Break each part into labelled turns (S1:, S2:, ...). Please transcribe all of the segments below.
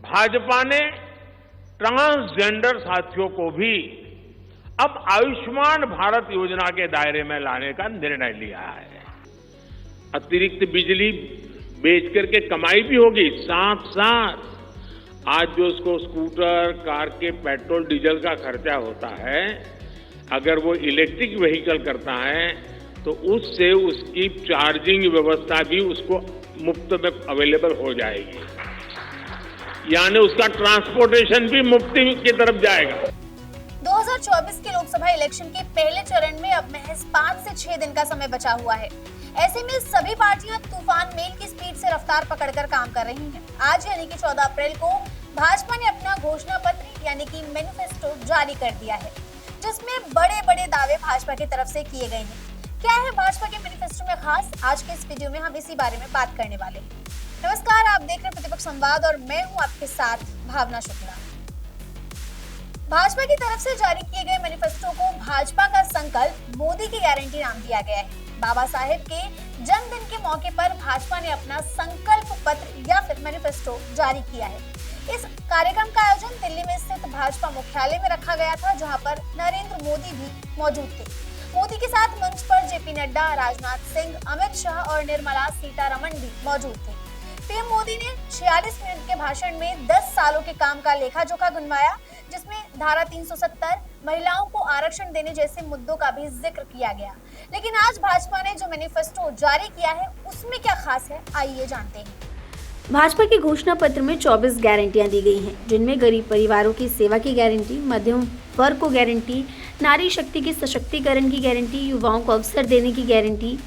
S1: भाजपा ने ट्रांसजेंडर साथियों को भी अब आयुष्मान भारत योजना के दायरे में लाने का निर्णय लिया है। अतिरिक्त बिजली बेच करके कमाई भी होगी, साथ साथ आज जो उसको स्कूटर, कार के पेट्रोल डीजल का खर्चा होता है, अगर वो इलेक्ट्रिक व्हीकल करता है तो उससे उसकी चार्जिंग व्यवस्था भी उसको मुफ्त में अवेलेबल हो जाएगी, यानी उसका ट्रांसपोर्टेशन भी मुफ्ती की तरफ जाएगा।
S2: 2024 के लोकसभा इलेक्शन के पहले चरण में अब महज 5 से 6 दिन का समय बचा हुआ है। ऐसे में सभी पार्टियां तूफान मेल की स्पीड से रफ्तार पकड़कर काम कर रही हैं। आज यानी कि 14 अप्रैल को भाजपा ने अपना घोषणा पत्र यानी कि मैनिफेस्टो जारी कर दिया है, जिसमें बड़े बड़े दावे भाजपा की तरफ से किए गए हैं। क्या है भाजपा के मैनिफेस्टो में खास? आज के इस वीडियो में हम इसी बारे में बात करने वाले हैं। नमस्कार, आप देख रहे हैं प्रतिपक्ष संवाद और मैं हूं आपके साथ भावना शुक्ला। भाजपा की तरफ से जारी किए गए मैनिफेस्टो को भाजपा का संकल्प मोदी की गारंटी नाम दिया गया है। बाबा साहेब के जन्मदिन के मौके पर भाजपा ने अपना संकल्प पत्र या फिर मैनिफेस्टो जारी किया है। इस कार्यक्रम का आयोजन दिल्ली में स्थित भाजपा मुख्यालय में रखा गया था, जहां पर नरेंद्र मोदी भी मौजूद थे। मोदी के साथ मंच पर जेपी नड्डा, राजनाथ सिंह, अमित शाह और निर्मला सीतारमण भी मौजूद थे। पीएम मोदी ने 46 मिनट के भाषण में 10 सालों के काम का लेखा जोखा गिनवाया, जिसमें धारा 370, महिलाओं को आरक्षण देने जैसे मुद्दों का भी जिक्र किया गया। लेकिन आज भाजपा ने जो मैनिफेस्टो जारी किया है उसमें क्या खास है, आइए जानते हैं।
S3: भाजपा के घोषणा पत्र में 24 गारंटियां दी गई हैं, जिनमें गरीब परिवारों की सेवा की गारंटी, मध्यम वर्ग को गारंटी, नारी शक्ति के सशक्तिकरण की गारंटी, युवाओं को अवसर देने की गारंटी,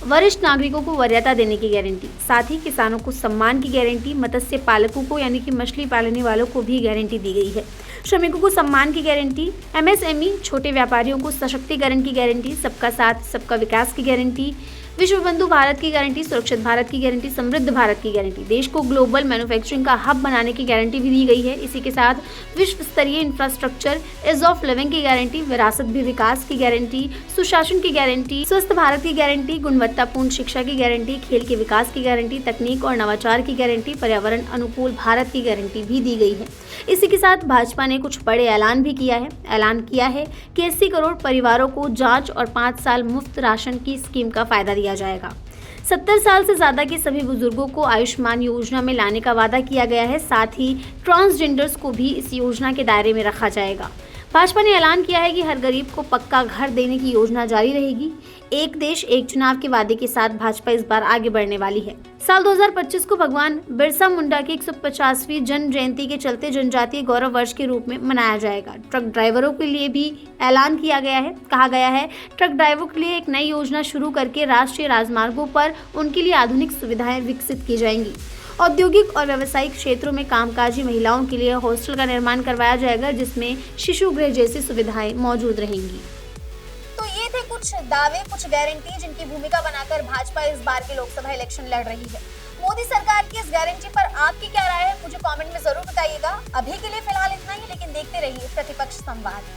S3: वरिष्ठ नागरिकों को वरीयता देने की गारंटी, साथ ही किसानों को सम्मान की गारंटी, मत्स्य पालकों को यानी कि मछली पालने वालों को भी गारंटी दी गई है, श्रमिकों को सम्मान की गारंटी, एमएसएमई छोटे व्यापारियों को सशक्तिकरण की गारंटी, सबका साथ सबका विकास की गारंटी, विश्व बंधु भारत की गारंटी, सुरक्षित भारत की गारंटी, समृद्ध भारत की गारंटी, देश को ग्लोबल मैन्युफैक्चरिंग का हब बनाने की गारंटी भी दी गई है। इसी के साथ विश्व स्तरीय इंफ्रास्ट्रक्चर, इज ऑफ लिविंग की गारंटी, विरासत भी विकास की गारंटी, सुशासन की गारंटी, स्वस्थ भारत की गारंटी, गुणवत्तापूर्ण शिक्षा की गारंटी, खेल के विकास की गारंटी, तकनीक और नवाचार की गारंटी, पर्यावरण अनुकूल भारत की गारंटी भी दी गई है। इसी के साथ भाजपा ने कुछ बड़े ऐलान भी किया है। ऐलान किया है कि 80 करोड़ परिवारों को जांच और 5 साल मुफ्त राशन की स्कीम का फायदा दिया जाएगा। 70 साल से ज्यादा के सभी बुजुर्गों को आयुष्मान योजना में लाने का वादा किया गया है। साथ ही ट्रांसजेंडर्स को भी इस योजना के दायरे में रखा जाएगा। भाजपा ने ऐलान किया है कि हर गरीब को पक्का घर देने की योजना जारी रहेगी। एक देश एक चुनाव के वादे के साथ भाजपा इस बार आगे बढ़ने वाली है। साल 2025 को भगवान बिरसा मुंडा की 150वीं जन्म जयंती के चलते जनजातीय गौरव वर्ष के रूप में मनाया जाएगा। ट्रक ड्राइवरों के लिए भी ऐलान किया गया है। कहा गया है, ट्रक ड्राइवरों के लिए एक नई योजना शुरू करके राष्ट्रीय राजमार्गों पर उनके लिए आधुनिक सुविधाएं विकसित की जाएंगी। औद्योगिक और व्यावसायिक क्षेत्रों में कामकाजी महिलाओं के लिए हॉस्टल का निर्माण करवाया जाएगा, जिसमें शिशु गृह जैसी सुविधाएं मौजूद रहेंगी।
S2: तो ये थे कुछ दावे, कुछ गारंटी जिनकी भूमिका बनाकर भाजपा इस बार के लोकसभा इलेक्शन लड़ रही है। मोदी सरकार की इस गारंटी पर आपकी क्या राय है, मुझे कमेंट में जरूर बताइएगा। अभी के लिए फिलहाल इतना ही, लेकिन देखते रहिए प्रतिपक्ष संवाद।